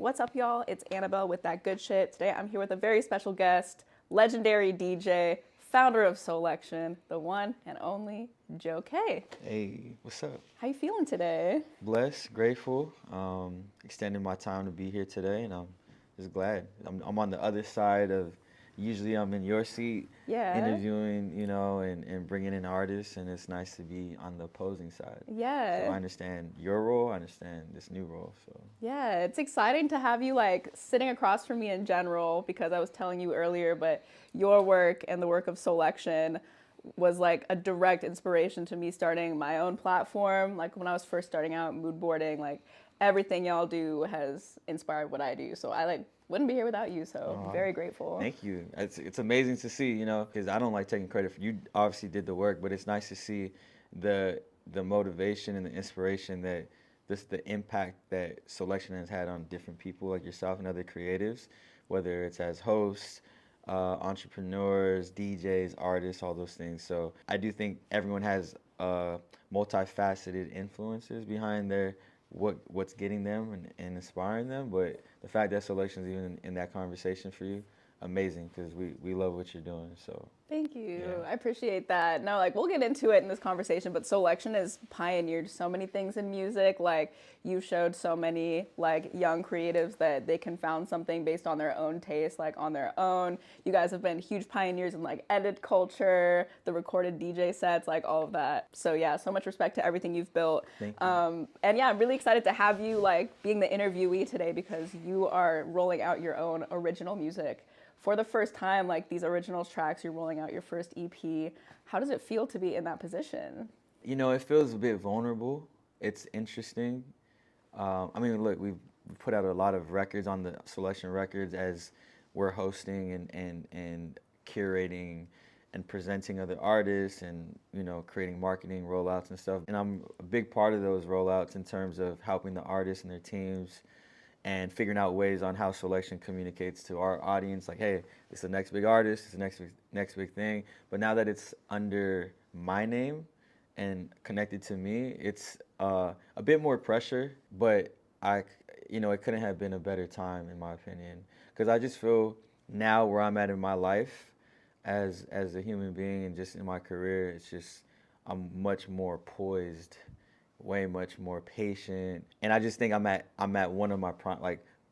What's up, y'all? It's Annabelle with That Good Shit. Today I'm here with a very special guest, legendary DJ, founder of Soulection, the one and only Joe K. Hey, what's up? How you feeling today? Blessed, grateful, extending my time to be here today, and I'm just glad. I'm on the other side of, usually I'm in your seat Yeah. interviewing, and bringing in artists, and it's nice to be on the opposing side. So Yeah. I understand your role, I understand this new role, so. Yeah, it's exciting to have you like sitting across from me in general because I was telling you earlier, but your work and the work of Soulection was like a direct inspiration to me starting my own platform. Like when I was first starting out mood boarding, like everything y'all do has inspired what I do. So I like wouldn't be here without you. So I'm very grateful. Thank you. It's amazing to see, because I don't like taking credit for you. Obviously did the work, but it's nice to see the motivation and the inspiration that the impact that Soulection has had on different people like yourself and other creatives, whether it's as hosts, entrepreneurs, DJs, artists, all those things. So I do think everyone has multifaceted influences behind their what's getting them and inspiring them. But the fact that Soulection is even in that conversation for you, amazing, because we love what you're doing. So Thank you. Yeah. I appreciate that. No, like we'll get into it in this conversation, but Soulection has pioneered so many things in music. Like you showed so many like young creatives that they can found something based on their own taste, like on their own. You guys have been huge pioneers in like edit culture, the recorded DJ sets, like all of that. So yeah, so much respect to everything you've built. Thank you. And yeah, I'm really excited to have you like being the interviewee today because you are rolling out your own original music. For the first time, like these original tracks, you're rolling out your first EP. How does it feel to be in that position? It feels a bit vulnerable. It's interesting. Look, we've put out a lot of records on the Soulection Records as we're hosting and curating and presenting other artists and, creating marketing rollouts and stuff. And I'm a big part of those rollouts in terms of helping the artists and their teams and figuring out ways on how Soulection communicates to our audience. Like, hey, this is the next big artist, this is the next big thing. But now that it's under my name and connected to me, it's a bit more pressure. But it couldn't have been a better time in my opinion, because I just feel now where I'm at in my life, as a human being and just in my career, it's just I'm much more poised, way much more patient, and I just think I'm at one of my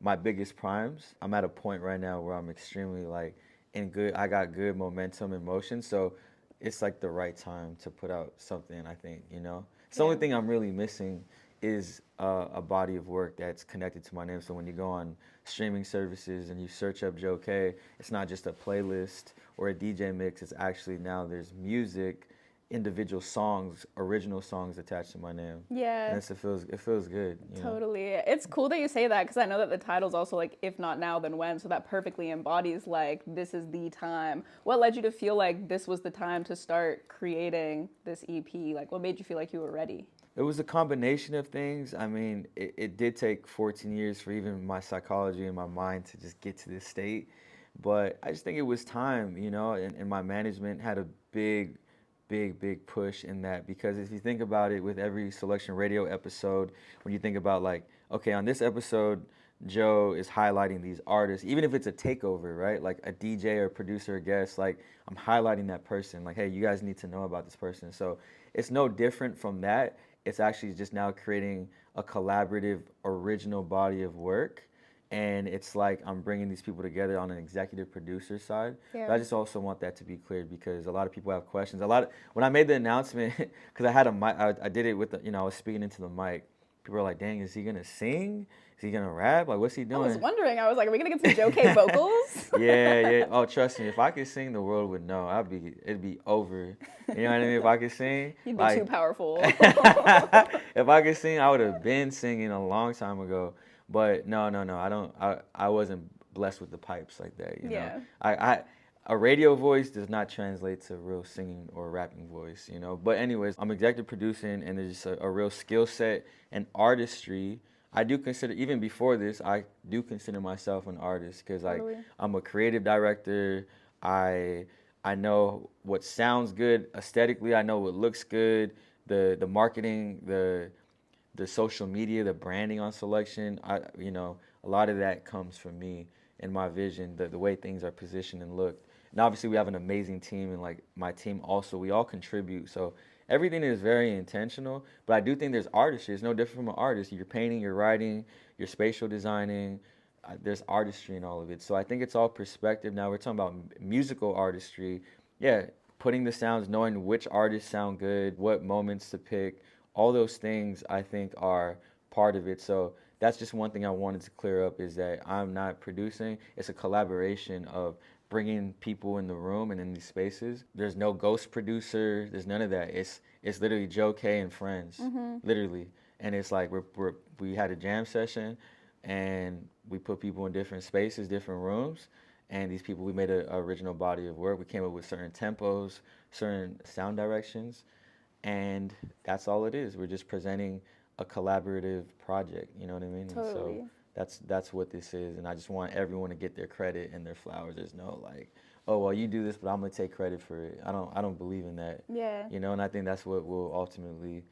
my biggest primes. I'm at a point right now where I'm extremely like in good. I got good momentum and motion, so it's like the right time to put out something. I think it's the only thing I'm really missing is a body of work that's connected to my name. So when you go on streaming services and you search up Joe K, it's not just a playlist or a DJ mix. It's actually now there's music, individual songs, original songs attached to my name. Yeah. And it feels good. Totally. It's cool that you say that because I know that the title's also like, if not now, then when? So that perfectly embodies like, this is the time. What led you to feel like this was the time to start creating this EP? Like, what made you feel like you were ready? It was a combination of things. I mean, it did take 14 years for even my psychology and my mind to just get to this state. But I just think it was time, and my management had a big push in that, because if you think about it, with every Soulection radio episode, when you think about like, okay, on this episode, Joe is highlighting these artists, even if it's a takeover, right? Like a DJ or producer or guest, like I'm highlighting that person, like, hey, you guys need to know about this person. So it's no different from that. It's actually just now creating a collaborative, original body of work. And it's like I'm bringing these people together on an executive producer side. Yeah. But I just also want that to be cleared, because a lot of people have questions. When I made the announcement, because I had a mic, I did it with I was speaking into the mic. People were like, "Dang, is he gonna sing? Is he gonna rap? Like, what's he doing?" I was wondering. I was like, are we gonna get some Joe K vocals? Yeah. Oh, trust me, if I could sing, the world would know. It'd be over. You know what I mean? If I could sing, You'd be too powerful. if I could sing, I would have been singing a long time ago. But no, I don't. I wasn't blessed with the pipes like that. Yeah. A radio voice does not translate to real singing or rapping voice. But anyways, I'm executive producing, and there's just a real skill set and artistry. I do consider, even before this, I do consider myself an artist, because Totally. I'm a creative director. I know what sounds good aesthetically. I know what looks good. The marketing, the social media, the branding on Soulection. a lot of that comes from me and my vision, the way things are positioned and looked. And obviously we have an amazing team, and like my team also, we all contribute. So everything is very intentional, but I do think there's artistry. It's no different from an artist. You're painting, you're writing, you're spatial designing. There's artistry in all of it. So I think it's all perspective. Now we're talking about musical artistry. Yeah, putting the sounds, knowing which artists sound good, what moments to pick, all those things I think are part of it. So that's just one thing I wanted to clear up, is that I'm not producing. It's a collaboration of bringing people in the room and in these spaces. There's no ghost producer. There's none of that. It's literally Joe K and friends, literally. And it's like we had a jam session, and we put people in different spaces, different rooms, and these people, we made an original body of work. We came up with certain tempos, certain sound directions, and that's all it is. We're just presenting a collaborative project. You know what I mean? And Totally. so that's what this is, and I just want everyone to get their credit and their flowers. There's no like, oh well, you do this, but I'm gonna take credit for it. I don't believe in that. Yeah. You know, and I think that's what will ultimately,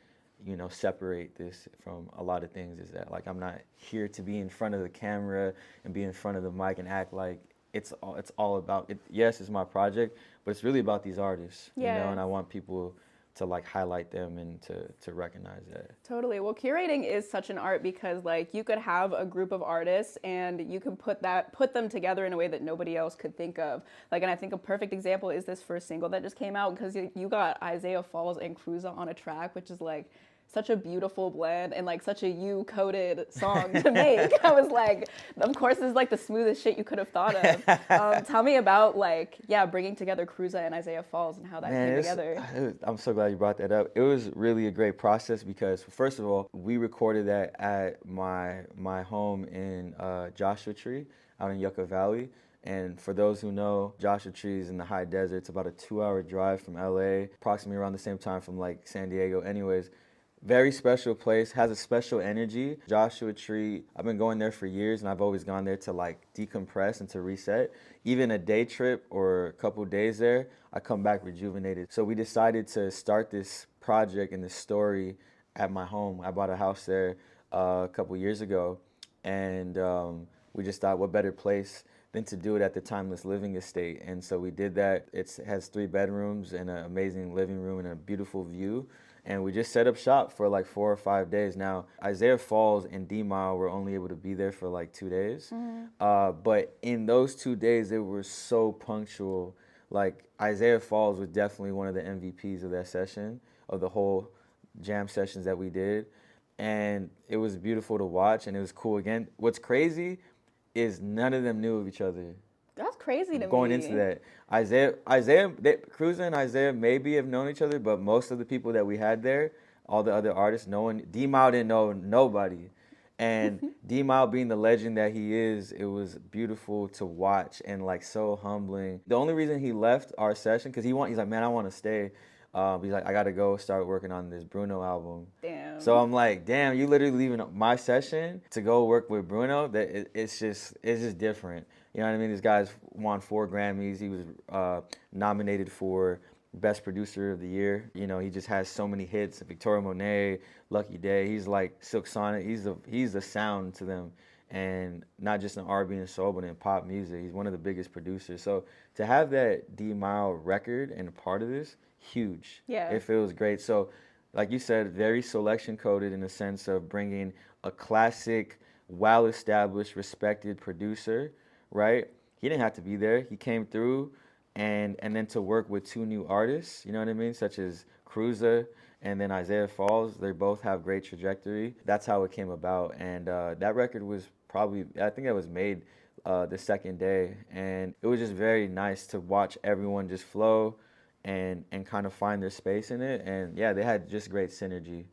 separate this from a lot of things, is that like I'm not here to be in front of the camera and be in front of the mic and act like it's all about it. Yes, it's my project, but it's really about these artists, Yeah. and I want people to like highlight them and to recognize that. Totally. Well, curating is such an art because like you could have a group of artists and you can put them together in a way that nobody else could think of. Like, and I think a perfect example is this first single that just came out, because you got Isaiah Falls and Cruza on a track, which is like such a beautiful blend and like such a you-coded song to make. I was like, of course, this is like the smoothest shit you could have thought of. Tell me about like, yeah, bringing together Cruza and Isaiah Falls and how that came together. I'm so glad you brought that up. It was really a great process because, first of all, we recorded that at my home in Joshua Tree out in Yucca Valley. And for those who know, Joshua Tree is in the high desert. It's about a 2-hour drive from LA, approximately around the same time from like San Diego. Anyways, very special place, has a special energy. Joshua Tree, I've been going there for years, and I've always gone there to like decompress and to reset. Even a day trip or a couple days there, I come back rejuvenated. So we decided to start this project and this story at my home. I bought a house there a couple years ago, and we just thought, what better place than to do it at the Timeless Living Estate. And so we did that. It has 3 bedrooms and an amazing living room and a beautiful view. And we just set up shop for like 4 or 5 days. Now, Isaiah Falls and D-Mile were only able to be there for like 2 days. But in those 2 days, they were so punctual. Like, Isaiah Falls was definitely one of the MVPs of that session, of the whole jam sessions that we did. And it was beautiful to watch, and it was cool. Again, what's crazy is none of them knew of each other. That's crazy to me. Going into that, Cruza and Isaiah maybe have known each other, but most of the people that we had there, all the other artists, no one, D-Mile didn't know nobody. And D-Mile being the legend that he is, it was beautiful to watch and like so humbling. The only reason he left our session, because he's like, man, I want to stay. He's like, I got to go start working on this Bruno album. Damn. So I'm like, damn, you literally leaving my session to go work with Bruno? It's just different. You know what I mean? This guy's won 4 Grammys. He was nominated for Best Producer of the Year. You know, he just has so many hits. Victoria Monet, Lucky Day. He's like Silk Sonic. He's the sound to them, and not just in R&B and soul, but in pop music. He's one of the biggest producers. So to have that D-Mile record and a part of this, huge. Yeah. It feels great. So, like you said, very Soulection coded in the sense of bringing a classic, well-established, respected producer, right? He didn't have to be there. He came through, and then to work with 2 new artists, you know what I mean, such as Cruza and then Isaiah Falls. They both have great trajectory. That's how it came about, and that record was probably, I think it was made the second day, and it was just very nice to watch everyone just flow and kind of find their space in it. And yeah, they had just great synergy.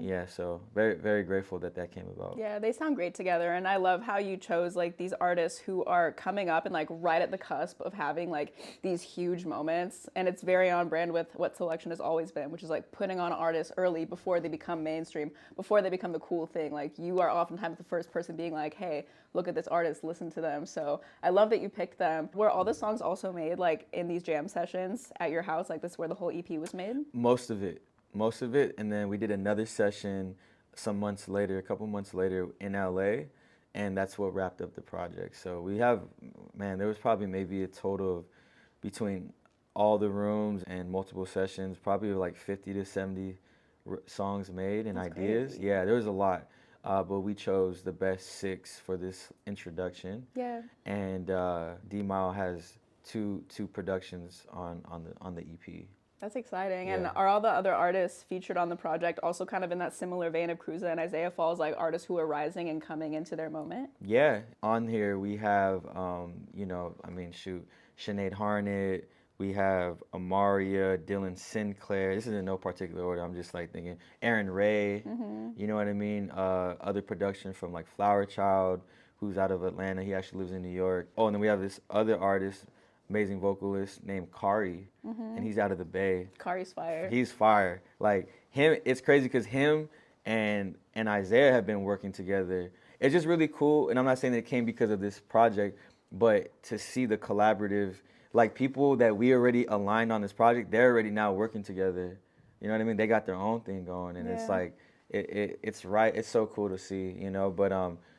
Yeah, so very, very grateful that came about. Yeah, they sound great together, and I love how you chose like these artists who are coming up and like right at the cusp of having like these huge moments, and it's very on brand with what Soulection has always been, which is like putting on artists early before they become mainstream, before they become the cool thing. Like, you are oftentimes the first person being like, hey, look at this artist, listen to them. So I love that you picked them. Were all the songs also made like in these jam sessions at your house? Like, this is where the whole EP was made? Most of it, and then we did another session a couple months later in LA, and that's what wrapped up the project. So we have, man, there was probably maybe a total of between all the rooms and multiple sessions, probably like 50 to 70 songs made and That's ideas. crazy. Yeah, there was a lot, but we chose the best 6 for this introduction. Yeah. And D Mile has two productions on the EP. That's exciting. And Yeah. are all the other artists featured on the project also kind of in that similar vein of Cruza and Isaiah Falls, like artists who are rising and coming into their moment? Yeah, on here we have, I mean, shoot, Sinead Harnett, we have Amaria, Dylan Sinclair. This is in no particular order. I'm just like thinking Aaron Ray, you know what I mean? Other production from like Flower Child, who's out of Atlanta. He actually lives in New York. Oh, and then we have this other artist, amazing vocalist named Kari, and he's out of the Bay. Kari's fire. He's fire. Like him, it's crazy because him and Isaiah have been working together. It's just really cool, and I'm not saying that it came because of this project, but to see the collaborative, like people that we already aligned on this project, they're already now working together. You know what I mean? They got their own thing going, and it's Yeah. like it's right. It's so cool to see, you know. But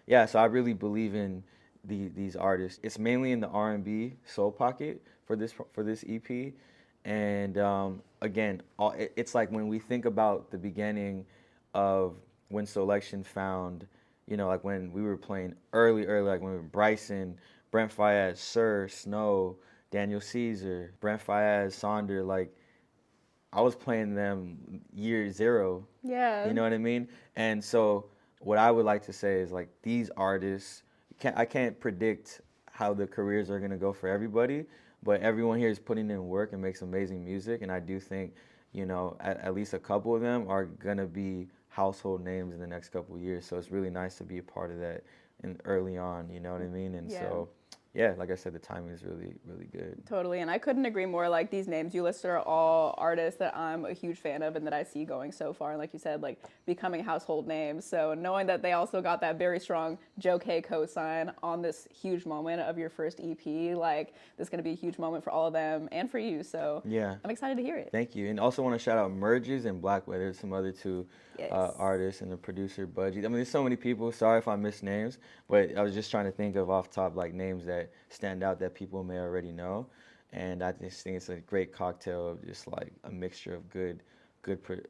yeah. So I really believe in these artists. It's mainly in the R&B soul pocket for this EP, and again, it's like when we think about the beginning of when Soulection found, like when we were playing early, like when we were Bryson, Brent Fayez, Sir, Snow, Daniel Caesar, Brent Fayez, Sonder, like I was playing them year zero. Yeah. You know what I mean? And so what I would like to say is like these artists, I can't predict how the careers are gonna go for everybody, but everyone here is putting in work and makes amazing music, and I do think, at least a couple of them are gonna be household names in the next couple of years. So it's really nice to be a part of that and early on, you know what I mean? And Yeah. so yeah, like I said, the timing is really, really good. Totally, and I couldn't agree more. Like these names you listed are all artists that I'm a huge fan of and that I see going so far. And like you said, like becoming household names. So knowing that they also got that very strong Joe K cosign on this huge moment of your first EP, like this is gonna be a huge moment for all of them and for you. So Yeah. I'm excited to hear it. Thank you. And also want to shout out Merges and Blackway. There's some other two Yes. artists and the producer, Budgie. I mean, there's so many people. Sorry if I missed names, but I was just trying to think of off top like names that stand out that people may already know. And I just think it's a great cocktail of just like a mixture of good,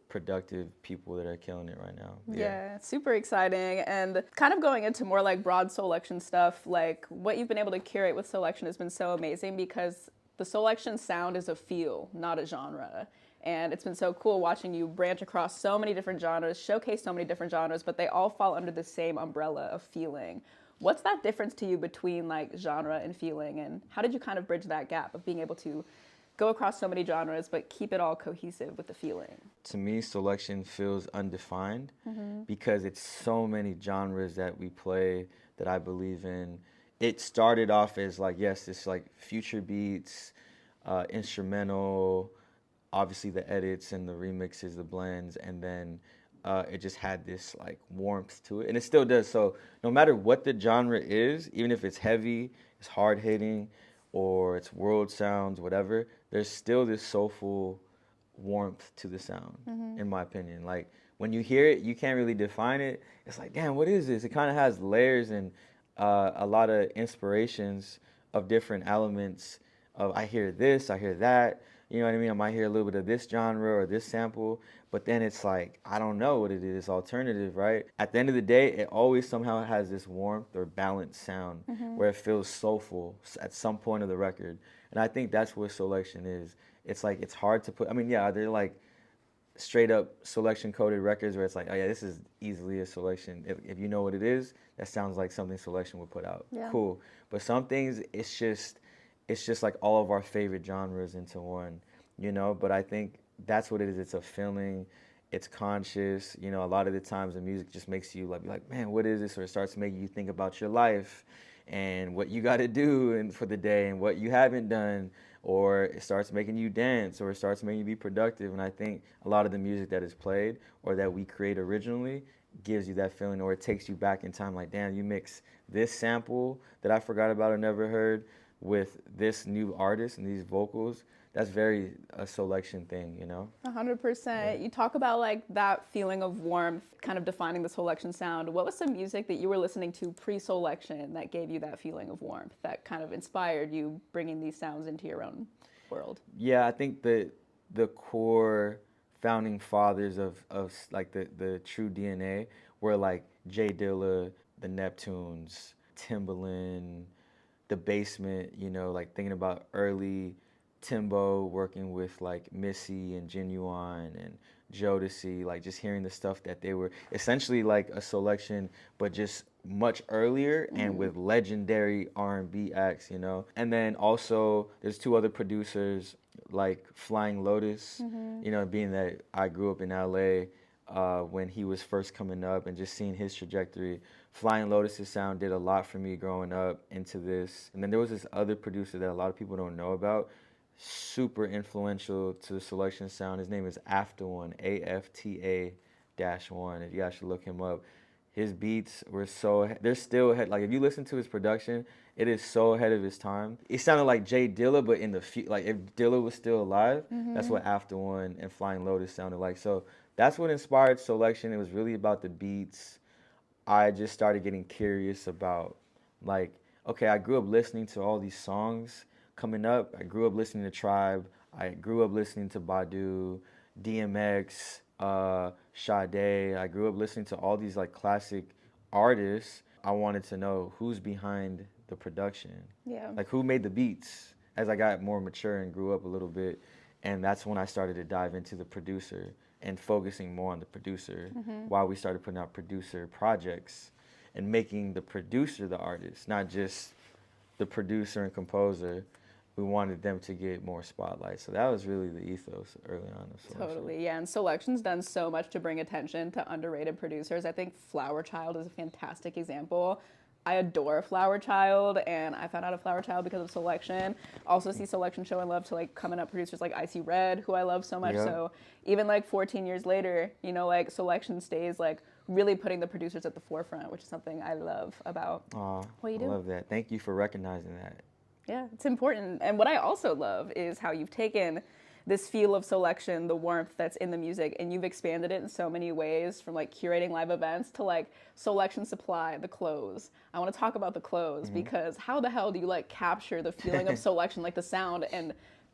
productive people that are killing it right now. Yeah, super exciting. And kind of going into more like broad Soulection stuff, like what you've been able to curate with Soulection has been so amazing because the Soulection sound is a feel, not a genre. And it's been so cool watching you branch across so many different genres, showcase so many different genres, but they all fall under the same umbrella of feeling. What's that difference to you between like genre and feeling, and how did you kind of bridge that gap of being able to go across so many genres but keep it all cohesive with the feeling? To me, Soulection feels undefined because it's so many genres that we play that I believe in. It started off as like, yes, it's like future beats, instrumental, obviously the edits and the remixes, the blends, and then it just had this like warmth to it, and it still does. So no matter what the genre is, even if it's heavy, it's hard hitting, or it's world sounds, whatever, there's still this soulful warmth to the sound, in my opinion. Like when you hear it, you can't really define it. It's like, damn, what is this? It kind of has layers and a lot of inspirations of different elements. Of I hear this, I hear that. You know what I mean? I might hear a little bit of this genre or this sample, but then it's like, I don't know what it is. It's alternative, right? At the end of the day, it always somehow has this warmth or balanced sound where it feels soulful at some point of the record. And I think that's what Soulection is. It's like, it's hard to put, I mean, yeah, they're like straight up Soulection coded records where it's like, oh yeah, this is easily a Soulection. If you know what it is, that sounds like something Soulection would put out. Yeah. Cool. But some things, it's just like all of our favorite genres into one, but I think that's what it is. It's a feeling, it's conscious, a lot of the times the music just makes you like, be like, man, what is this? Or it starts making you think about your life and what you got to do for the day and what you haven't done, or it starts making you dance, or it starts making you be productive. And I think a lot of the music that is played or that we create originally gives you that feeling, or it takes you back in time like, damn, you mix this sample that I forgot about or never heard with this new artist and these vocals, that's very a Soulection thing, you know? 100%. You talk about like that feeling of warmth, kind of defining the Soulection sound. What was some music that you were listening to pre-Soulection that gave you that feeling of warmth, that kind of inspired you bringing these sounds into your own world? Yeah, I think the core founding fathers of like the true DNA were like Jay Dilla, the Neptunes, Timbaland, the Basement, you know, like thinking about early Timbo working with like Missy and Genuine and Jodeci, like just hearing the stuff that they were essentially like a Soulection, but just much earlier and with legendary R&B acts, you know. And then also there's two other producers like Flying Lotus, you know, being that I grew up in LA when he was first coming up and just seeing his trajectory. Flying Lotus's sound did a lot for me growing up into this. And then there was this other producer that a lot of people don't know about, super influential to the Soulection sound. His name is After One, AFTA -1. If you guys should look him up. His beats were they're still ahead. Like if you listen to his production, it is so ahead of his time. It sounded like Jay Dilla, but in the like if Dilla was still alive, that's what After One and Flying Lotus sounded like. So that's what inspired Soulection. It was really about the beats. I just started getting curious about, like, okay, I grew up listening to all these songs coming up. I grew up listening to Tribe. I grew up listening to Badu, DMX, Sade. I grew up listening to all these like classic artists. I wanted to know who's behind the production. Yeah. Like who made the beats as I got more mature and grew up a little bit. And that's when I started to dive into the producer and focusing more on the producer while we started putting out producer projects and making the producer the artist, not just the producer and composer. We wanted them to get more spotlight. So that was really the ethos early on of Soulection. Totally, yeah. And Soulection's done so much to bring attention to underrated producers. I think Flower Child is a fantastic example. I adore Flower Child, and I found out of Flower Child because of Soulection. Also see Soulection showing love to like coming up producers like Icee Red, who I love so much. Yep. So even like 14 years later, you know, like Soulection stays like really putting the producers at the forefront, which is something I love about what you do. I love that. Thank you for recognizing that. Yeah, it's important. And what I also love is how you've taken this feel of Soulection, the warmth that's in the music, and you've expanded it in so many ways, from like curating live events to like Soulection supply, the clothes. I want to talk about the clothes because how the hell do you like capture the feeling of Soulection, like the sound, and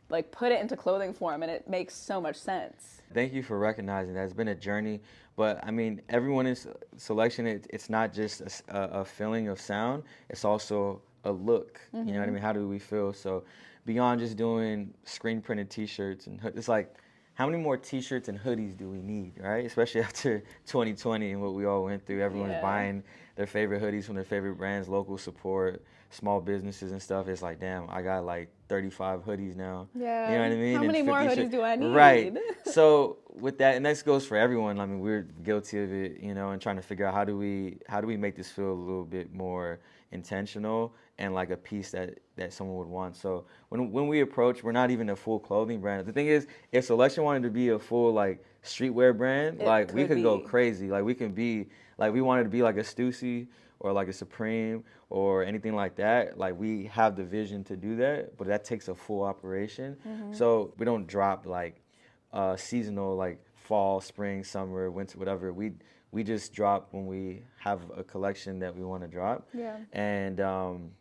like put it into clothing form, and it makes so much sense. Thank you for recognizing that. It's been a journey, but I mean, everyone is Soulection. It's not just a feeling of sound. It's also a look. You know what I mean? How do we feel? So beyond just doing screen printed T-shirts and it's like, how many more T-shirts and hoodies do we need, right? Especially after 2020 and what we all went through. Everyone's buying their favorite hoodies from their favorite brands, local support, small businesses and stuff. It's like, damn, I got like 35 hoodies now. Yeah. You know what I mean? How And many more 50 hoodies do I need? Right. So with that, and this goes for everyone. I mean, we're guilty of it, you know, and trying to figure out how do we make this feel a little bit more intentional and like a piece that someone would want. So when we approach, we're not even a full clothing brand. The thing is, if Soulection wanted to be a full like streetwear brand, like we could go crazy. Like we can be like, we wanted to be like a Stussy or like a Supreme or anything like that. Like we have the vision to do that, but that takes a full operation. So we don't drop like seasonal, like fall, spring, summer, winter, whatever. We just drop when we have a collection that we want to drop. Yeah. And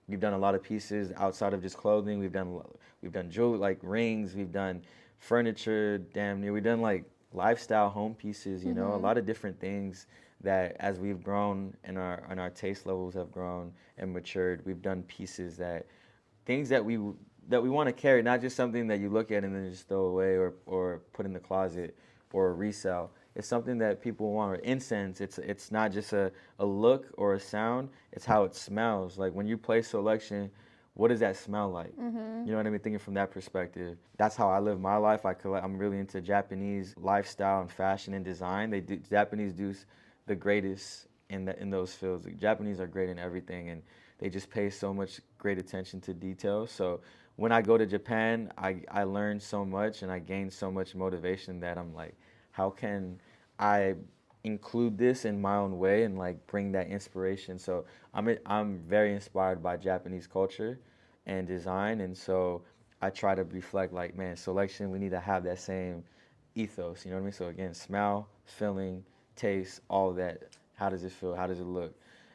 we've done a lot of pieces outside of just clothing. We've done jewelry, like rings. We've done furniture, damn near. We've done like lifestyle home pieces. You know, a lot of different things that as we've grown and our taste levels have grown and matured, we've done pieces things that we want to carry, not just something that you look at and then just throw away or put in the closet or resell. It's something that people want. Or incense, it's not just a look or a sound, it's how it smells. Like when you play Soulection, what does that smell like? You know what I mean? Thinking from that perspective. That's how I live my life. I'm really into Japanese lifestyle and fashion and design. Japanese do the greatest in those fields. The Japanese are great in everything, and they just pay so much great attention to detail. So when I go to Japan, I learn so much and I gain so much motivation that I'm like, how can I include this in my own way and like bring that inspiration? So I'm very inspired by Japanese culture and design. And so I try to reflect like, man, Soulection, we need to have that same ethos, you know what I mean? So again, smell, feeling, taste, all of that. How does it feel? How does it look?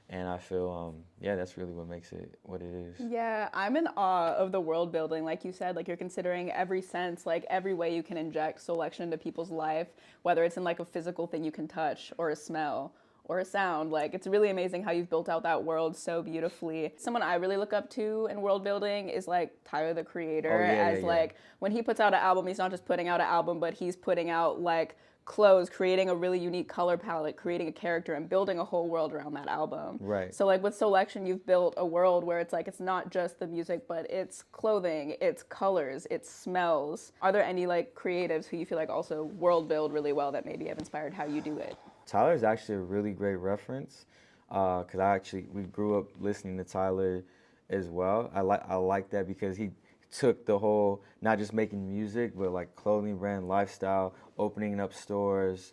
And I feel, yeah, that's really what makes it what it is. Yeah, I'm in awe of the world building. Like you said, like you're considering every sense, like every way you can inject selection into people's life, whether it's in like a physical thing you can touch or a smell or a sound. Like it's really amazing how you've built out that world so beautifully. Someone I really look up to in world building is like Tyler the Oh Creator, yeah, yeah, as yeah. like when he puts out an album, he's not just putting out an album, but he's putting out like clothes, creating a really unique color palette, creating a character, and building a whole world around that album. Right. So like with Soulection, you've built a world where it's like it's not just the music, but it's clothing, it's colors, it's smells. Are there any like creatives who you feel like also world build really well that maybe have inspired how you do it? Tyler's actually a really great reference because we grew up listening to Tyler as well. I like that because he took the whole not just making music but like clothing brand, lifestyle, opening up stores,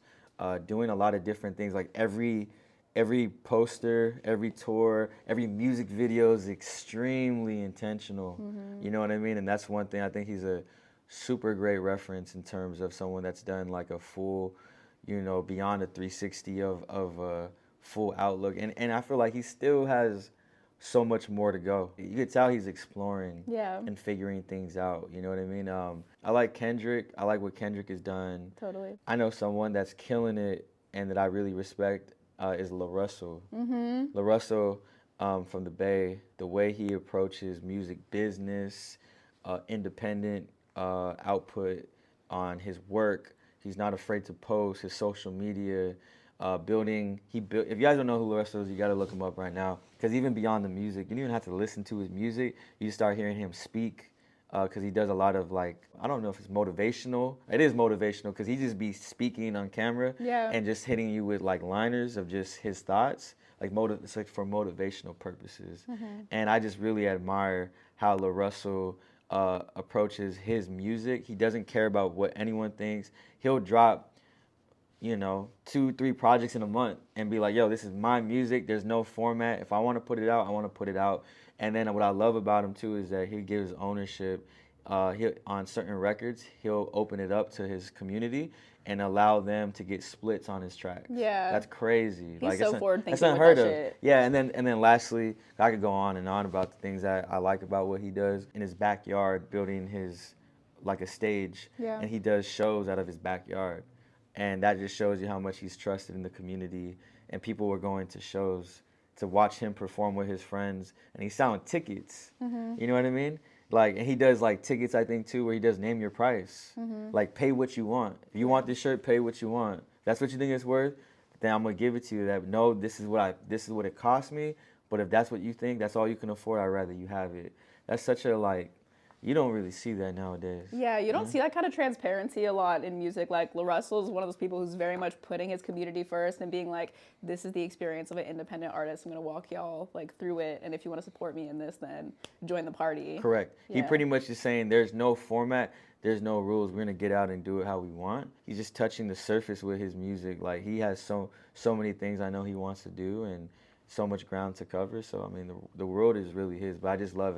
doing a lot of different things. Like every poster, every tour, every music video is extremely intentional. You know what I mean? And that's one thing I think he's a super great reference in terms of someone that's done like a full, beyond a 360 of a full outlook. And I feel like he still has so much more to go. You could tell he's exploring Yeah, and figuring things out. You know what I mean? I like Kendrick. I like what Kendrick has done. totally. I know someone that's killing it and that I really respect is LaRussell. LaRussell from the Bay, the way he approaches music business, independent output on his work. He's not afraid to post his social media, building. He built. If you guys don't know who LaRussell is, you got to look him up right now. Because even beyond the music, you don't even have to listen to his music. You start hearing him speak. Because he does a lot of like, I don't know if it's motivational. It is motivational because he just be speaking on camera Yeah. and just hitting you with like liners of just his thoughts, like it's like for motivational purposes. And I just really admire how LaRussell approaches his music. He doesn't care about what anyone thinks. He'll drop 2, 3 projects in a month and be like, yo, this is my music. There's no format. If I want to put it out, I want to put it out. And then what I love about him too is that he gives ownership. On certain records, he'll open it up to his community and allow them to get splits on his tracks. Yeah. That's crazy. He's so forward that's thinking with unheard that of. shit. Yeah, and then lastly, I could go on and on about the things that I like about what he does in his backyard, building his like a stage, Yeah. and he does shows out of his backyard. And that just shows you how much he's trusted in the community. And people were going to shows to watch him perform with his friends. And he's selling tickets. You know what I mean? Like, and he does like tickets, I think, too, where he does name your price. Like, pay what you want. If you want this shirt, pay what you want. That's what you think it's worth, then I'm gonna give it to you. That no, this is what it cost me. But if that's what you think, that's all you can afford, I'd rather you have it. That's such a like, you don't really see that nowadays. Yeah, you don't see that kind of transparency a lot in music. Like LaRussell is one of those people who's very much putting his community first and being like, "This is the experience of an independent artist. I'm gonna walk y'all like through it, and if you want to support me in this, then join the party." Correct. He Yeah. pretty much is saying there's no format, there's no rules. We're gonna get out and do it how we want. He's just touching the surface with his music. Like he has so many things I know he wants to do and so much ground to cover. So I mean the world is really his. But I just love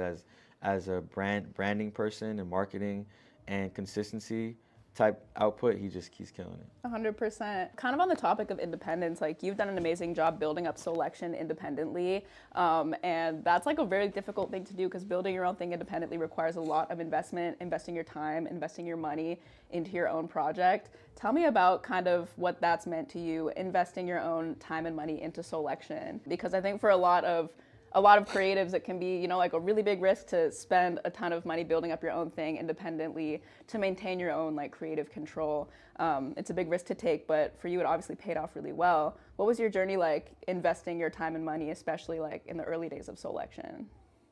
as a branding person and marketing and consistency type output, he just keeps killing it. 100%. Kind of on the topic of independence, like you've done an amazing job building up Soulection independently, and that's like a very difficult thing to do because building your own thing independently requires a lot of investment, investing your time, investing your money into your own project. Tell me about kind of what that's meant to you, investing your own time and money into Soulection, because I think for a lot of creatives, it can be, like a really big risk to spend a ton of money building up your own thing independently to maintain your own like creative control. It's a big risk to take, but for you, it obviously paid off really well. What was your journey like investing your time and money, especially like in the early days of Soulection?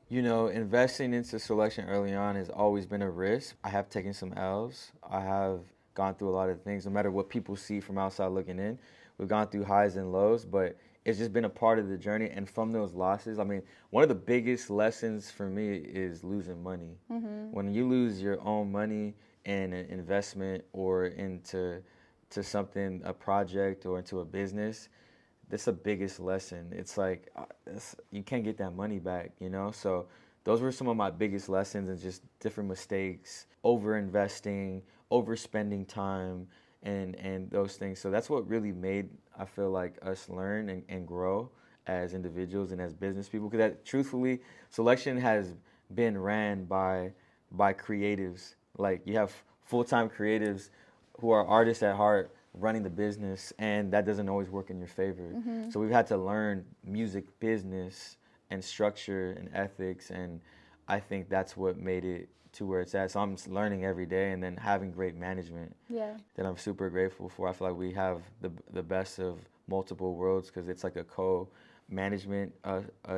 Investing into Soulection early on has always been a risk. I have taken some L's. I have gone through a lot of things, no matter what people see from outside looking in. We've gone through highs and lows, but it's just been a part of the journey. And from those losses, I mean, one of the biggest lessons for me is losing money. When you lose your own money in an investment or into something, a project or into a business, that's the biggest lesson. It's like you can't get that money back, So those were some of my biggest lessons, and just different mistakes, over investing, overspending time, and those things. So that's what really made, I feel like, us learn and grow as individuals and as business people. Because truthfully, Soulection has been ran by creatives. Like, you have full-time creatives who are artists at heart running the business, and that doesn't always work in your favor. So we've had to learn music business and structure and ethics, and I think that's what made it to where it's at. So I'm learning every day, and then having great management that I'm super grateful for. I feel like we have the best of multiple worlds, because it's like a co-management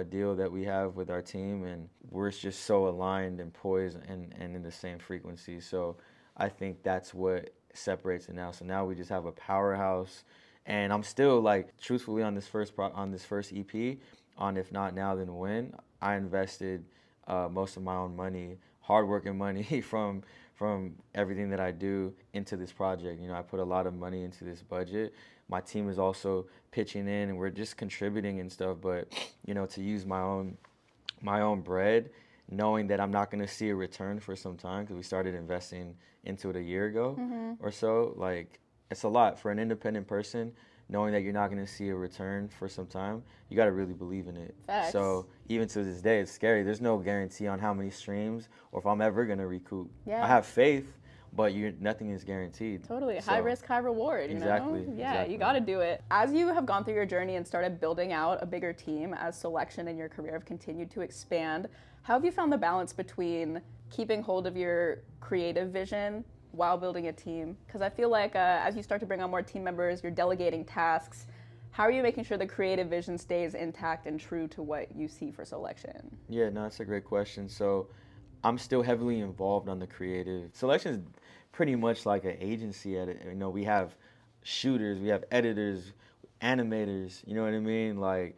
deal that we have with our team, and we're just so aligned and poised and in the same frequency. So I think that's what separates it now. So now we just have a powerhouse, and I'm still, like, truthfully, on this first EP, on If Not Now Then When, I invested most of my own money, hardworking money from everything that I do into this project. You know, I put a lot of money into this budget. My team is also pitching in, and we're just contributing and stuff. But, you know, to use my own bread, knowing that I'm not going to see a return for some time, because we started investing into it a year ago or so, like, it's a lot for an independent person. Knowing that you're not going to see a return for some time, you got to really believe in it. Facts. So even to this day, it's scary. There's no guarantee on how many streams or if I'm ever going to recoup. I have faith, but nothing is guaranteed. Totally. High risk, high reward, you Exactly. know? Yeah, Exactly. you got to do it. As you have gone through your journey and started building out a bigger team, as Soulection and your career have continued to expand, how have you found the balance between keeping hold of your creative vision while building a team? Because I feel like as you start to bring on more team members, you're delegating tasks. How are you making sure the creative vision stays intact and true to what you see for Soulection? Yeah, no, that's a great question. So I'm still heavily involved on the creative. Soulection is pretty much like an agency at it. You know, we have shooters, we have editors, animators, you know what I mean? Like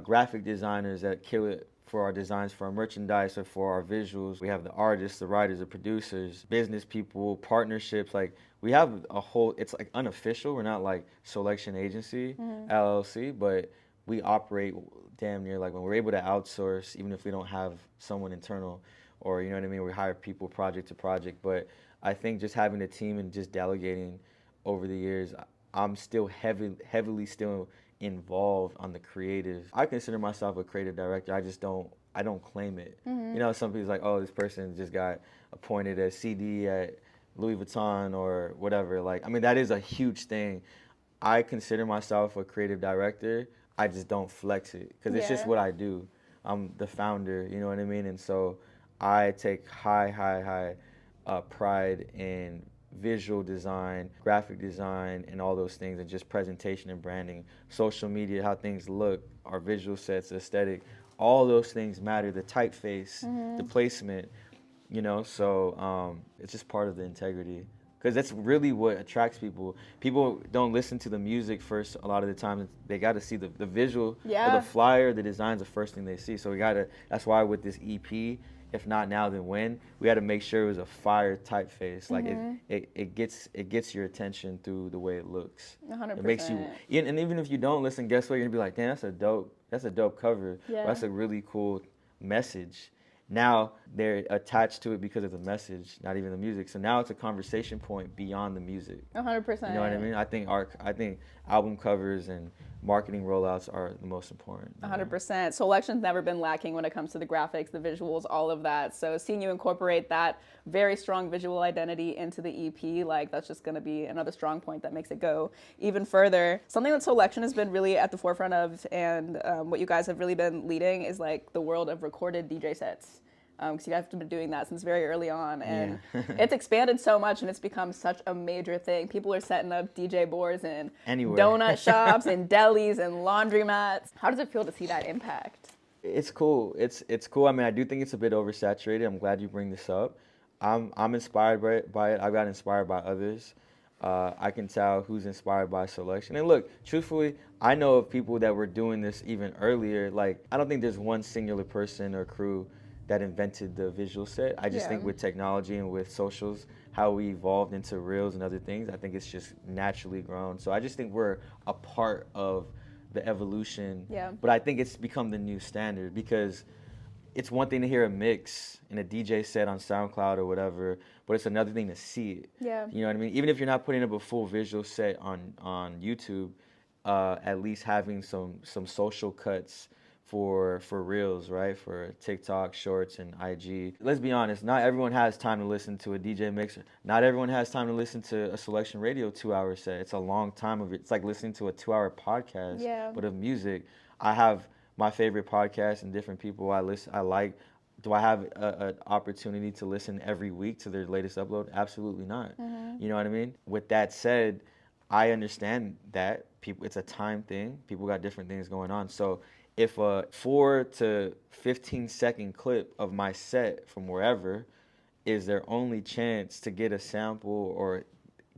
graphic designers that kill it for our designs, for our merchandise, or for our visuals. We have the artists, the writers, the producers, business people, partnerships. Like, we have a whole, it's like unofficial. We're not like Soulection Agency, LLC, but we operate damn near like when we're able to outsource, even if we don't have someone internal, or, you know what I mean, we hire people project to project. But I think just having a team and just delegating over the years, I'm still heavily still involved on the creative. I consider myself a creative director. I don't claim it. You know, some people's like, oh, this person just got appointed as CD at Louis Vuitton or whatever. Like, I mean, that is a huge thing. I consider myself a creative director. I just don't flex it, because it's just what I do. I'm the founder, you know what I mean? And so I take high pride in visual design, graphic design, and all those things, and just presentation and branding, social media, how things look, our visual sets, aesthetic, all those things matter, the typeface, the placement, you know, so it's just part of the integrity. Because that's really what attracts people. People don't listen to the music first a lot of the time. They got to see the visual, or the flyer, the design's the first thing they see. So that's why with this EP, If Not Now Then When, we had to make sure it was a fire typeface. Like, it gets your attention through the way it looks. 100%. It makes you, and even if you don't listen, guess what? You're gonna be like, damn, that's a dope cover. Yeah. That's a really cool message. Now they're attached to it because of the message, not even the music. So now it's a conversation point beyond the music. 100%. You know what I mean? I think album covers and marketing rollouts are the most important. 100%. Soulection's never been lacking when it comes to the graphics, the visuals, all of that. So seeing you incorporate that very strong visual identity into the EP, like, that's just going to be another strong point that makes it go even further. Something that Soulection has been really at the forefront of, and what you guys have really been leading, is like the world of recorded DJ sets. Because you guys have been doing that since very early on, and it's expanded so much, and it's become such a major thing. People are setting up DJ boards in donut shops and delis and laundromats. How does it feel to see that impact? It's cool. It's cool. I mean, I do think it's a bit oversaturated. I'm glad you bring this up. I'm inspired by it. I got inspired by others. I can tell who's inspired by Soulection. And look, truthfully, I know of people that were doing this even earlier. Like, I don't think there's one singular person or crew that invented the visual set. I just think with technology and with socials, how we evolved into reels and other things, I think it's just naturally grown. So I just think we're a part of the evolution. Yeah. But I think it's become the new standard, because it's one thing to hear a mix in a DJ set on SoundCloud or whatever, but it's another thing to see it. Yeah. You know what I mean? Even if you're not putting up a full visual set on YouTube, at least having some social cuts for reels, right? For TikTok, Shorts, and IG. Let's be honest, not everyone has time to listen to a DJ mixer. Not everyone has time to listen to a Soulection Radio 2 hour set. It's a long time of it. It's like listening to a 2 hour podcast, Yeah. but of music. I have my favorite podcasts and different people I like. Do I have an opportunity to listen every week to their latest upload? Absolutely not. You know what I mean? With that said, I understand that people, it's a time thing. People got different things going on. So if a 4 to 15 second clip of my set from wherever is their only chance to get a sample or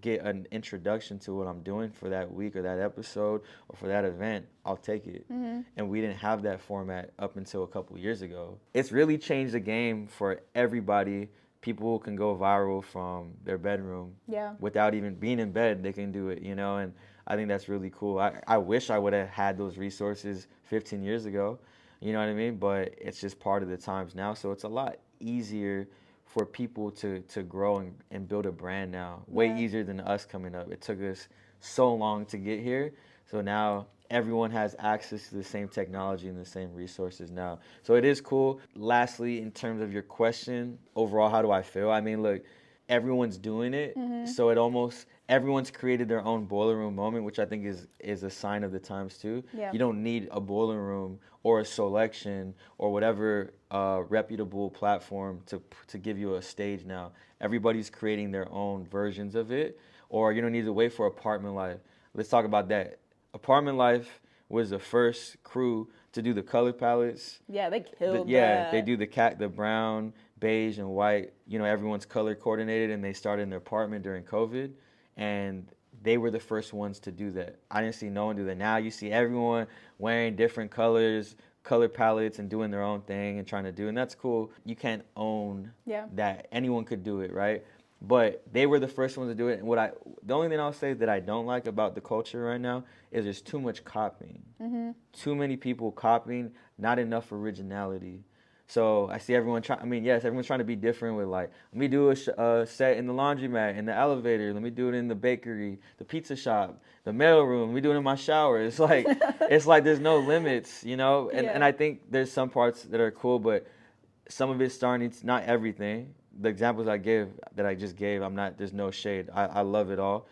get an introduction to what I'm doing for that week or that episode or for that event, I'll take it. And we didn't have that format up until a couple years ago. It's really changed the game for everybody. People can go viral from their bedroom without even being in bed. They can do it, you know, and I think that's really cool. I wish I would have had those resources 15 years ago, you know what I mean? But it's just part of the times now. So it's a lot easier for people to grow and build a brand now. Way easier than us coming up. It took us so long to get here. So now everyone has access to the same technology and the same resources now. So it is cool. Lastly, in terms of your question, overall, how do I feel? I mean, look, everyone's doing it. So it almost, everyone's created their own boiler room moment, which I think is a sign of the times too. Yeah. You don't need a boiler room or a Soulection or whatever reputable platform to give you a stage now. Everybody's creating their own versions of it, or you don't need to wait for Apartment Life. Let's talk about that. Apartment Life was the first crew to do the color palettes. Yeah, they killed Yeah, that. they do the brown, beige, and white. You know, everyone's color coordinated, and they started in their apartment during COVID, and they were the first ones to do that. I didn't see no one do that. Now you see everyone wearing different colors, color palettes, and doing their own thing and trying to do, and that's cool. You can't own that. Anyone could do it, right? But they were the first ones to do it. And the only thing I'll say that I don't like about the culture right now is there's too much copying. Too many people copying, not enough originality. So I see everyone trying. I mean, yes, everyone's trying to be different with like, let me do a set in the laundromat, in the elevator. Let me do it in the bakery, the pizza shop, the mailroom. Let me do it in my shower. It's like, it's like there's no limits, you know. And I think there's some parts that are cool, but some of it's starting. It's not everything. The examples I just gave, there's no shade. I love it all.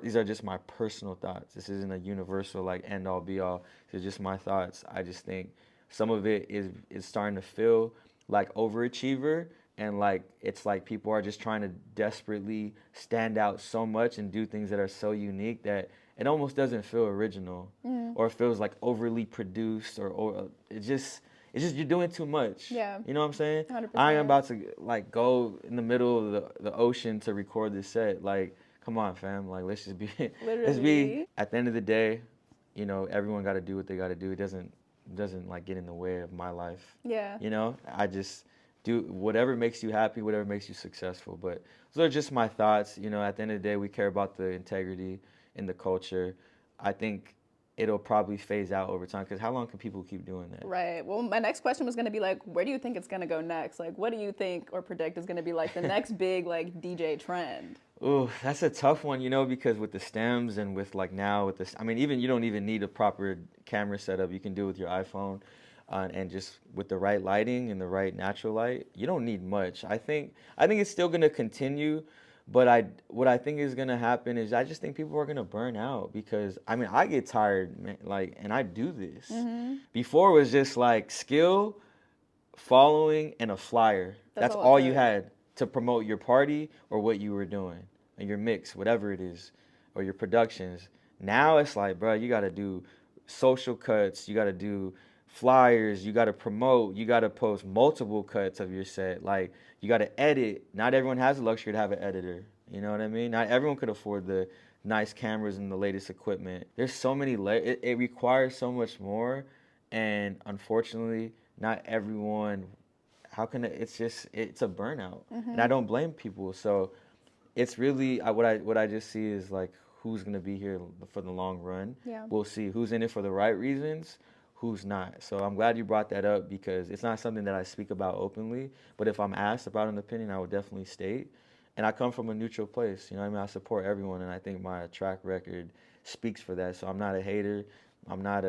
These are just my personal thoughts. This isn't a universal like end all be all. These are just my thoughts. I just think some of it is starting to feel like overachiever, and like it's like people are just trying to desperately stand out so much and do things that are so unique that it almost doesn't feel original, or it feels like overly produced, or it's just you're doing too much. Yeah. You know what I'm saying? 100%. I am about to like go in the middle of the ocean to record this set. Like, come on, fam. Like, let's just be let's be at the end of the day, you know, everyone got to do what they got to do. It doesn't like get in the way of my life. Yeah. You know, I just do whatever makes you happy, whatever makes you successful. But those are just my thoughts. You know, at the end of the day, we care about the integrity in the culture. I think it'll probably phase out over time, because how long can people keep doing that? Right. Well, my next question was going to be like, where do you think it's going to go next? Like, what do you think or predict is going to be like the next big like DJ trend? Ooh, that's a tough one, you know, because with the stems and with like now with this, I mean, even you don't even need a proper camera setup. You can do it with your iPhone, and just with the right lighting and the right natural light, you don't need much. I think it's still gonna continue, but what I think is gonna happen is I just think people are gonna burn out, because I mean I get tired, man, like, and I do this. Before it was just like skill, following, and a flyer. That's all you had to promote your party or what you were doing, and your mix, whatever it is, or your productions. Now it's like, bro, you got to do social cuts, you got to do flyers, you got to promote, you got to post multiple cuts of your set. Like, you got to edit. Not everyone has the luxury to have an editor. You know what I mean? Not everyone could afford the nice cameras and the latest equipment. There's so many it requires so much more, and unfortunately, not everyone. How can it's a burnout, and I don't blame people. So it's really what I just see is like, who's gonna be here for the long run. Yeah. We'll see who's in it for the right reasons, who's not. So I'm glad you brought that up because it's not something that I speak about openly. But if I'm asked about an opinion, I would definitely state. And I come from a neutral place. You know what I mean? I support everyone, and I think my track record speaks for that. So I'm not a hater. I'm not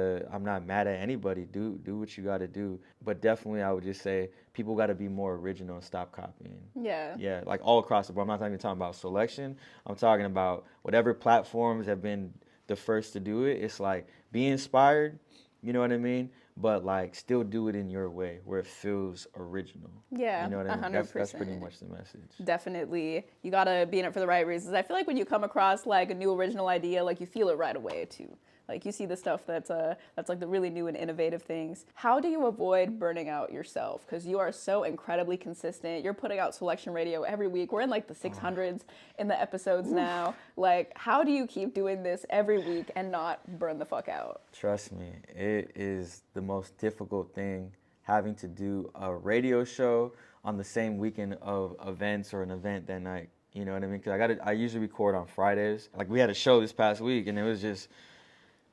mad at anybody. Do what you got to do. But definitely, I would just say people got to be more original and stop copying. Yeah. Yeah, like all across the board. I'm not even talking about selection. I'm talking about whatever platforms have been the first to do it. It's like be inspired, you know what I mean? But like still do it in your way where it feels original. You Yeah, know what I a mean? hundred That's pretty percent. much the message. Definitely. You gotta be in it for the right reasons. I feel like when you come across like a new original idea, like you feel it right away too. Like you see the stuff that's like the really new and innovative things. How do you avoid burning out yourself? Because you are so incredibly consistent. You're putting out Soulection Radio every week. We're in like the 600s in the episodes now. Like, how do you keep doing this every week and not burn the fuck out? Trust me, it is the most difficult thing having to do a radio show on the same weekend of events or an event that night. You know what I mean? Because I usually record on Fridays. Like we had a show this past week, and it was just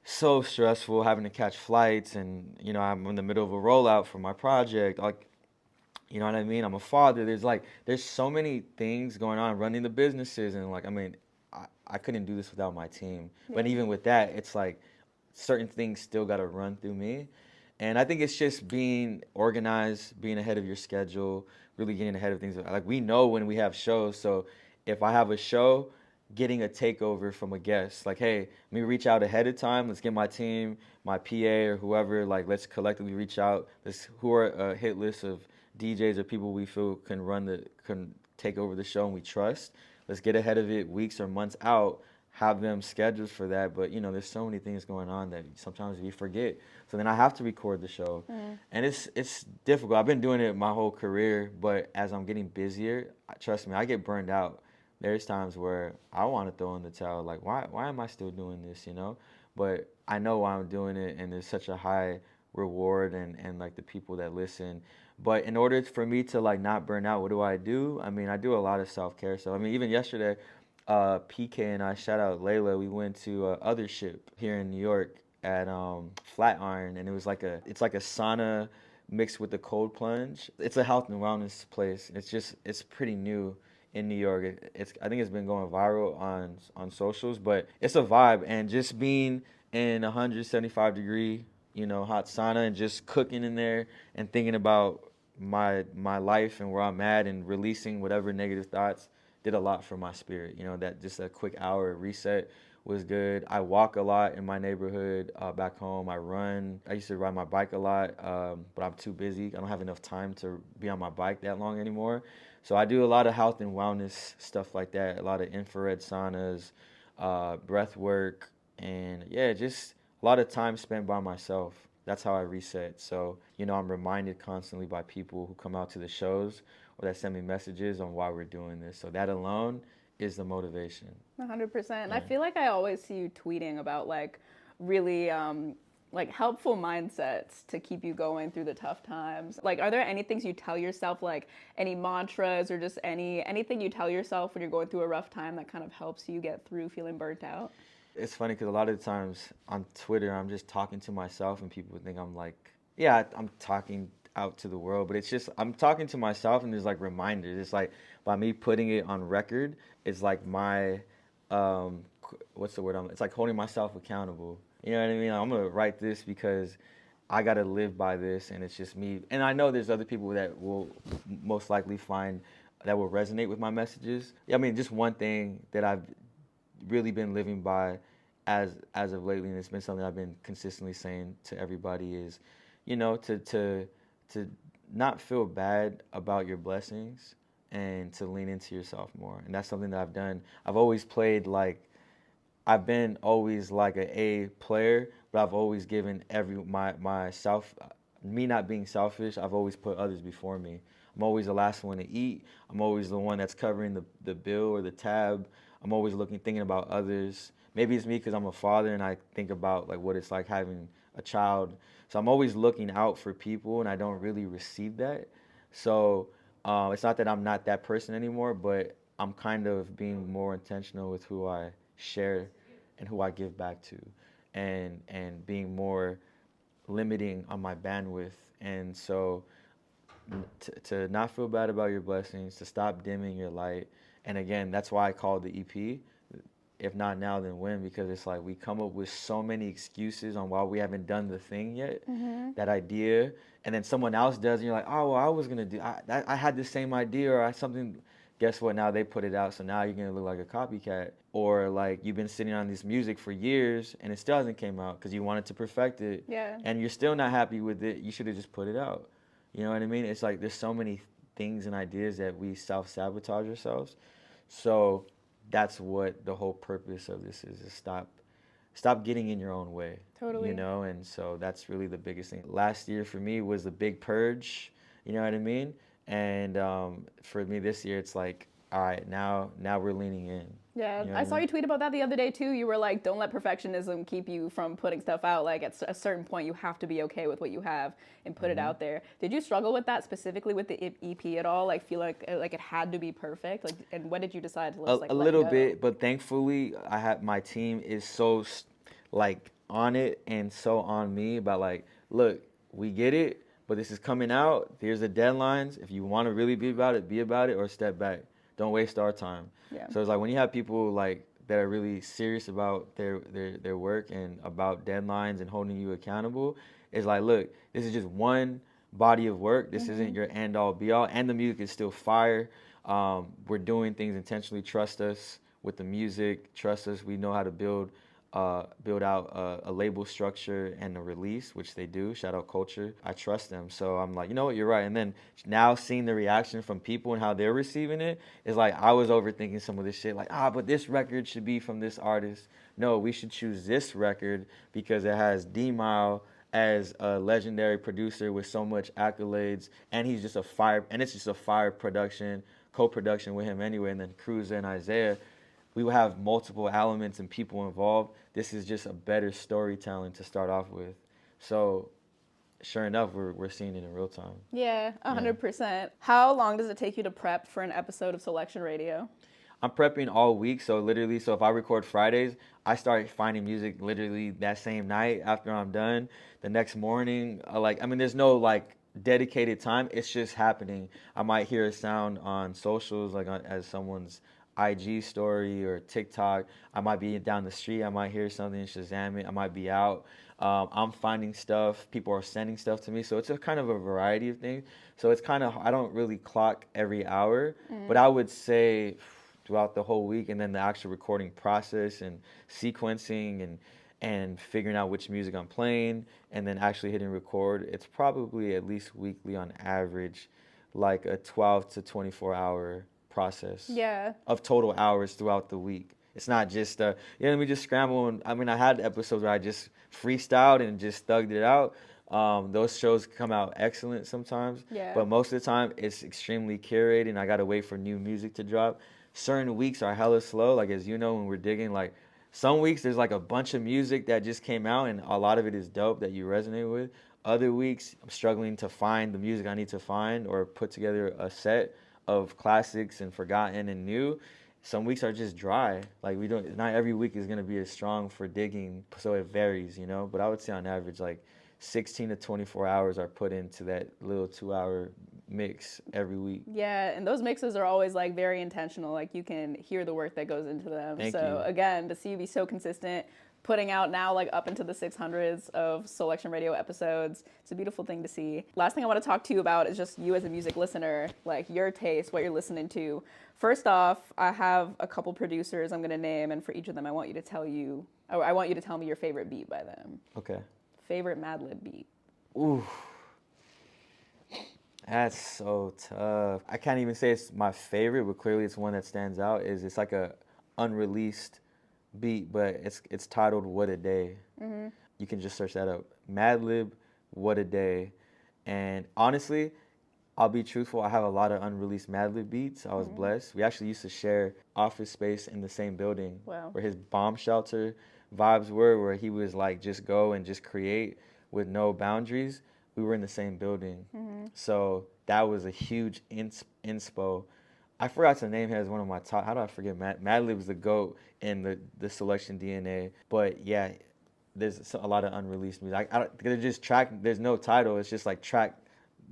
so stressful having to catch flights, and you know I'm in the middle of a rollout for my project. Like, you know what I mean? I'm a father. There's so many things going on running the businesses, and like I mean, I couldn't do this without my team. Yeah. But even with that, it's like certain things still got to run through me. And I think it's just being organized, being ahead of your schedule, really getting ahead of things. Like we know when we have shows, so if I have a show, getting a takeover from a guest, like, hey, let me reach out ahead of time. Let's get my team, my PA or whoever, like let's collectively reach out. Let's who are a hit list of DJs or people we feel can take over the show and we trust. Let's get ahead of it weeks or months out, have them scheduled for that. But you know, there's so many things going on that sometimes we forget. So then I have to record the show, and it's difficult. I've been doing it my whole career, but as I'm getting busier, trust me, I get burned out. There's times where I want to throw in the towel, like why am I still doing this, you know? But I know why I'm doing it, and there's such a high reward and like the people that listen. But in order for me to like not burn out, what do I do? I mean, I do a lot of self care. So I mean, even yesterday, PK and I, shout out Layla, we went to Othership here in New York at Flatiron, and it's like a sauna mixed with a cold plunge. It's a health and wellness place. It's pretty new in New York. It's I think it's been going viral on socials, but it's a vibe, and just being in 175-degree, you know, hot sauna and just cooking in there and thinking about my life and where I'm at and releasing whatever negative thoughts did a lot for my spirit. You know, that just a quick hour reset was good. I walk a lot in my neighborhood back home. I run. I used to ride my bike a lot, but I'm too busy. I don't have enough time to be on my bike that long anymore. So I do a lot of health and wellness stuff like that. A lot of infrared saunas, breath work, and yeah, just a lot of time spent by myself. That's how I reset. So, you know, I'm reminded constantly by people who come out to the shows or that send me messages on why we're doing this. So that alone is the motivation. 100%. I Yeah. feel like I always see you tweeting about like really like helpful mindsets to keep you going through the tough times. Like, are there any things you tell yourself, like any mantras or just anything you tell yourself when you're going through a rough time that kind of helps you get through feeling burnt out? It's funny because a lot of the times on Twitter, I'm just talking to myself, and people think I'm like, yeah, I'm talking out to the world, but it's just I'm talking to myself, and there's like reminders. It's like by me putting it on record, it's like my what's the word? It's like holding myself accountable. You know what I mean? I'm gonna write this because I gotta live by this, and it's just me. And I know there's other people that will most likely find that will resonate with my messages. I mean, just one thing that I've really been living by as of lately, and it's been something I've been consistently saying to everybody is, you know, to not feel bad about your blessings and to lean into yourself more. And that's something that I've done. I've always played like I've been always like a player, but I've always given myself me not being selfish. I've always put others before me. I'm always the last one to eat. I'm always the one that's covering the bill or the tab. I'm always thinking about others. Maybe it's me because I'm a father and I think about like what it's like having a child. So I'm always looking out for people, and I don't really receive that. So it's not that I'm not that person anymore, but I'm kind of being more intentional with who I share and who I give back to, and being more limiting on my bandwidth. And so to not feel bad about your blessings, to stop dimming your light. And again, that's why I call it the EP. If not now, then when? Because it's like we come up with so many excuses on why we haven't done the thing yet, that idea, and then someone else does, and you're like, oh, well, I was gonna do. I had the same idea, or I something. Guess what? Now they put it out, so now you're gonna look like a copycat, or like you've been sitting on this music for years and it still hasn't came out because you wanted to perfect it, Yeah. and you're still not happy with it. You should have just put it out. You know what I mean? It's like there's so many things and ideas that we self-sabotage ourselves. So that's what the whole purpose of this is stop getting in your own way. Totally. You know, and so that's really the biggest thing. Last year for me was the big purge, you know what I mean? And for me this year it's like, all right, now we're leaning in. Yeah, You know I what saw mean? you tweet about that the other day too. You were like, don't let perfectionism keep you from putting stuff out. Like at a certain point, you have to be okay with what you have and put it out there. Did you struggle with that specifically with the EP at all? Like feel like it had to be perfect? Like, and when did you decide to just like A let little go? bit, but thankfully I have my team is so like on it and so on me about like, look, we get it, but this is coming out. Here's the deadlines. If you want to really be about it, or step back. Don't waste our time. Yeah. So it's like when you have people like that are really serious about their work and about deadlines and holding you accountable, it's like, look, this is just one body of work. This isn't your end all be all, and the music is still fire. We're doing things intentionally. Trust us with the music. Trust us. We know how to build out a label structure and a release, which they do. Shout out Culture. I trust them. So I'm like, you know what, you're right. And then now seeing the reaction from people and how they're receiving it, is like I was overthinking some of this shit. Like, but this record should be from this artist. No, we should choose this record because it has D-Mile as a legendary producer with so much accolades, and he's just a fire, and it's just a fire production, co-production with him anyway, and then Cruiser and Isaiah. We will have multiple elements and people involved. This is just a better storytelling to start off with. So, sure enough, we're seeing it in real time. Yeah, 100%. How long does it take you to prep for an episode of Soulection Radio? I'm prepping all week, so literally, so if I record Fridays, I start finding music literally that same night after I'm done. The next morning, there's no like dedicated time. It's just happening. I might hear a sound on socials, like as someone's IG story or TikTok. I might be down the street. I might hear something, Shazam it. I might be out. I'm finding stuff. People are sending stuff to me. So it's a kind of a variety of things. So it's kind of, I don't really clock every hour, but I would say throughout the whole week, and then the actual recording process and sequencing and figuring out which music I'm playing and then actually hitting record, it's probably at least weekly on average, like a 12 to 24 hour process. Yeah. Of total hours throughout the week. It's not just let me just scramble. And I had episodes where I just freestyled and just thugged it out. Those shows come out excellent sometimes, Yeah. but most of the time it's extremely curated and I gotta wait for new music to drop. Certain weeks are hella slow, like as you know when we're digging, like some weeks there's like a bunch of music that just came out and a lot of it is dope that you resonate with. Other weeks I'm struggling to find the music I need to find or put together a set of classics and forgotten and new. Some weeks are just dry. Like not every week is gonna be as strong for digging, so it varies, you know. But I would say on average, like 16 to 24 hours are put into that little 2 hour mix every week. Yeah, and those mixes are always like very intentional. Like you can hear the work that goes into them. Thank So you. again, to see you be so consistent, putting out now like up into the 600s of Soulection Radio episodes, it's a beautiful thing to see. Last thing I want to talk to you about is just you as a music listener, like your taste, what you're listening to. First off, I have a couple producers I'm gonna name, and for each of them, I want you to tell me your favorite beat by them. Okay. Favorite Madlib beat. Ooh. That's so tough. I can't even say it's my favorite, but clearly it's one that stands out. It's like a unreleased beat, but it's titled "What a Day." Mm-hmm. You can just search that up. Madlib, "What a Day," and honestly, I'll be truthful. I have a lot of unreleased Madlib beats. I was blessed. We actually used to share office space in the same building. Wow. Where his bomb shelter vibes were, where he was like just go and just create with no boundaries. We were in the same building. So that was a huge inspo. I forgot to name him as one of my top. How do I forget? Madlib's the GOAT in the Soulection DNA. But yeah, there's a lot of unreleased music. I don't, they're just track. There's no title. It's just like track,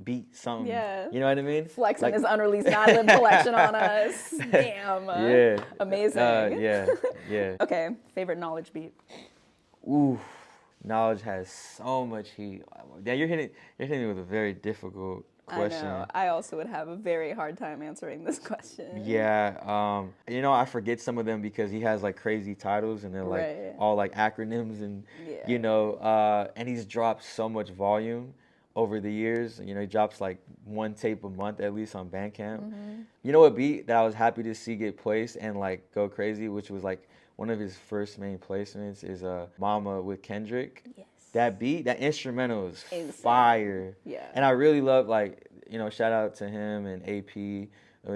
beat, something. Yeah. You know what I mean? Flexing Like, his unreleased ad-lib collection on us. Damn. Yeah. Amazing. Yeah. Okay, favorite Knowledge beat. Ooh, Knowledge has so much heat. Yeah, you're hitting me with a very difficult question. I know. I also would have a very hard time answering this question. Yeah, you know, I forget some of them because he has like crazy titles and they're like Right. all like acronyms and Yeah. you know, and he's dropped so much volume over the years. You know, he drops like one tape a month at least on Bandcamp. Mm-hmm. You know what beat that I was happy to see get placed and like go crazy, which was like one of his first main placements is Mama with Kendrick. Yes. That beat, that instrumental is Insane. fire. Yeah. And I really love, like, you know, shout out to him and AP.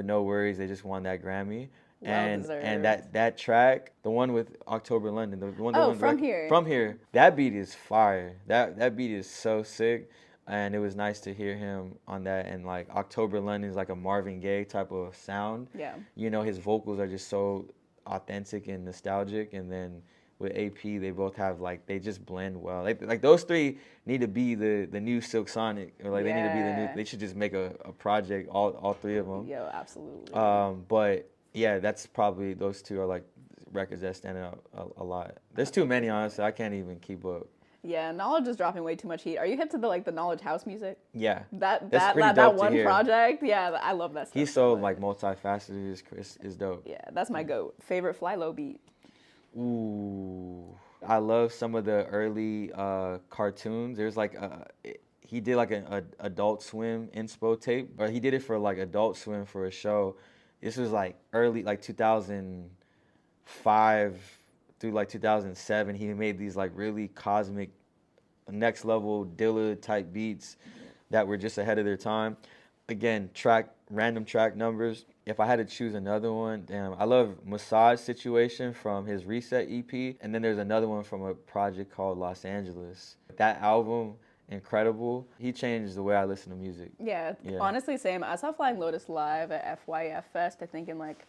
No worries, they just won that Grammy. And that track, the one with October London, the one From Here. From Here, that beat is fire. That beat is so sick. And it was nice to hear him on that. And like October London is like a Marvin Gaye type of sound. Yeah. You know, his vocals are just so authentic and nostalgic. And then with AP, they both have like, they just blend well. Like those three need to be the new Silk Sonic, or like they need to be the new. They should just make a project, all three of them. Yo, absolutely. But yeah, that's probably, those two are like records that stand out a lot. There's too many, honestly. I can't even keep up. Yeah, Knowledge is dropping way too much heat. Are you hip to the Knowledge house music? Yeah, That pretty dope to one hear. project, yeah, I love that stuff. He's so like multifaceted. Is dope. Yeah, that's my goat. Favorite Fly Low beat. Ooh, I love some of the early cartoons. There's like he did like an Adult Swim inspo tape, but he did it for like Adult Swim for a show. This was like early, like 2005 through like 2007. He made these like really cosmic, next level Dilla type beats that were just ahead of their time. Again, random track numbers. If I had to choose another one, damn, I love Massage Situation from his Reset EP. And then there's another one from a project called Los Angeles. That album, incredible. He changed the way I listen to music. Yeah, honestly, same. I saw Flying Lotus live at FYF Fest, I think in like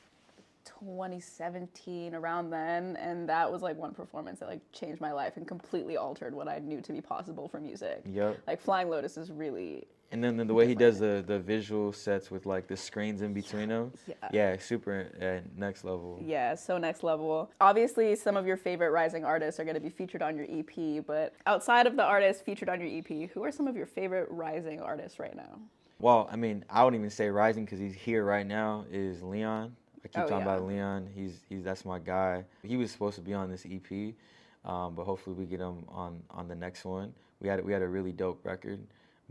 2017, around then, and that was like one performance that like changed my life and completely altered what I knew to be possible for music. Yep. Like Flying Lotus is really. And then the way he does the visual sets with like the screens in between them. Yeah, super next level. Yeah, so next level. Obviously, some of your favorite rising artists are going to be featured on your EP, but outside of the artists featured on your EP, who are some of your favorite rising artists right now? Well, I mean, I wouldn't even say rising because he's here right now, is Leon. I keep talking about Leon. He's that's my guy. He was supposed to be on this EP, but hopefully we get him on the next one. We had a really dope record,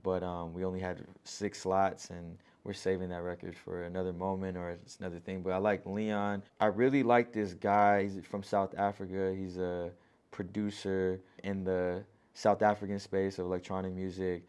but we only had 6 slots, and we're saving that record for another moment or it's another thing. But I like Leon. I really like this guy. He's from South Africa. He's a producer in the South African space of electronic music,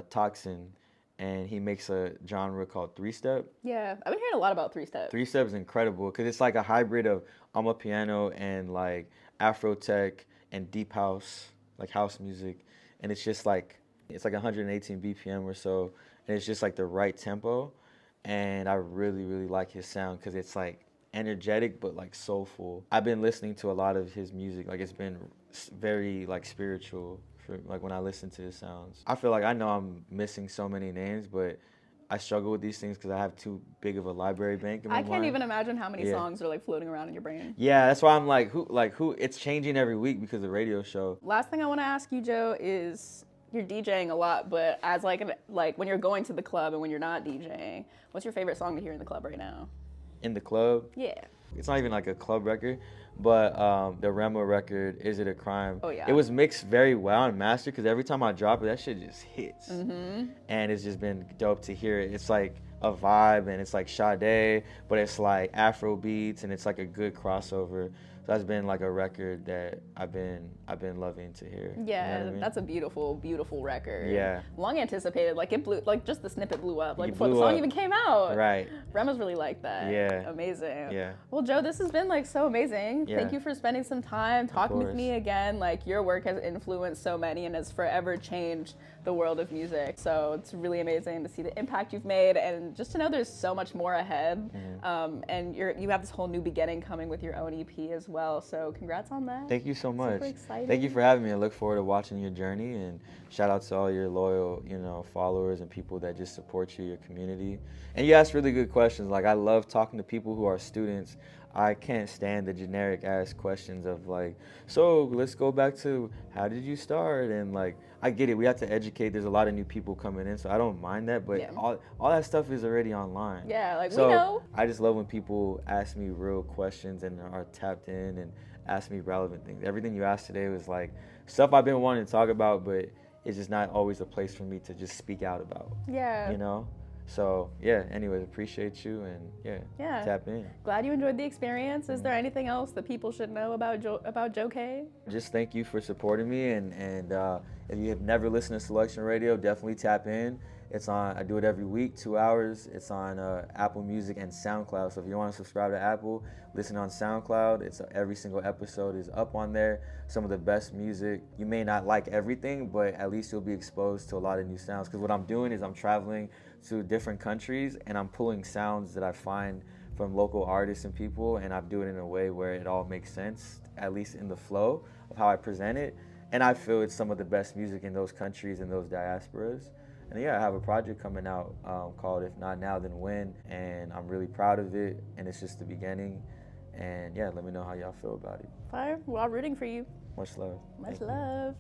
Toxin. And he makes a genre called 3-step. Yeah, I've been hearing a lot about 3-step. 3-step is incredible because it's like a hybrid of Amapiano and like Afro tech and deep house, like house music. And it's just like, it's like 118 BPM or so. And it's just like the right tempo. And I really, really like his sound because it's like energetic but like soulful. I've been listening to a lot of his music. Like it's been very like spiritual. Like when I listen to his sounds, I feel like I know I'm missing so many names, but I struggle with these things because I have too big of a library bank in my mind. I can't even imagine how many songs are like floating around in your brain. Yeah, that's why I'm like, who? It's changing every week because of the radio show. Last thing I want to ask you, Joe, is you're DJing a lot, but as like when you're going to the club and when you're not DJing, what's your favorite song to hear in the club right now? In the club? Yeah. It's not even like a club record, but the Remo record, Is It a Crime? Oh, yeah. It was mixed very well and mastered because every time I drop it, that shit just hits. Mm-hmm. And it's just been dope to hear it. It's like a vibe and it's like Sade, but it's like Afro beats and it's like a good crossover. So that's been like a record that I've been loving to hear. Yeah, you know what I mean? that's a beautiful, beautiful record. Yeah. Long anticipated. Like it blew, like just the snippet blew up. Like It before the blew song up. even came out. Right. Rema's really like that. Yeah. Amazing. Yeah. Well, Joe, this has been like so amazing. Yeah. Thank you for spending some time talking with course. me again. Like your work has influenced so many and has forever changed the world of music. So it's really amazing to see the impact you've made and just to know there's so much more ahead. Mm-hmm. And you have this whole new beginning coming with your own EP as well. well. So congrats on that. Thank you so much. Super exciting. Thank you for having me. I look forward to watching your journey, and shout out to all your loyal, followers and people that just support you, your community. And you ask really good questions. Like, I love talking to people who are students. I can't stand the generic ass questions of like, so let's go back to how did you start? And like, I get it. We have to educate. There's a lot of new people coming in, so I don't mind that. But Yeah. all that stuff is already online. Yeah, like, So we know. I just love when people ask me real questions and are tapped in and ask me relevant things. Everything you asked today was like stuff I've been wanting to talk about, but it's just not always a place for me to just speak out about. Yeah. So yeah, anyways, appreciate you, and Yeah. tap in. Glad you enjoyed the experience. Is there anything else that people should know about Joe K? Just thank you for supporting me, and if you have never listened to Soulection Radio, definitely tap in. It's on. I do it every week, 2 hours. It's on Apple Music and SoundCloud. So if you want to subscribe to Apple, listen on SoundCloud. It's every single episode is up on there. Some of the best music. You may not like everything, but at least you'll be exposed to a lot of new sounds. Because what I'm doing is I'm traveling to different countries, and I'm pulling sounds that I find from local artists and people, and I do it in a way where it all makes sense, at least in the flow of how I present it. And I feel it's some of the best music in those countries and those diasporas. And yeah, I have a project coming out called If Not Now Then When, and I'm really proud of it, and it's just the beginning. And yeah, let me know how y'all feel about it. Fire. We're all rooting for you. Much love. Much Thank you. love.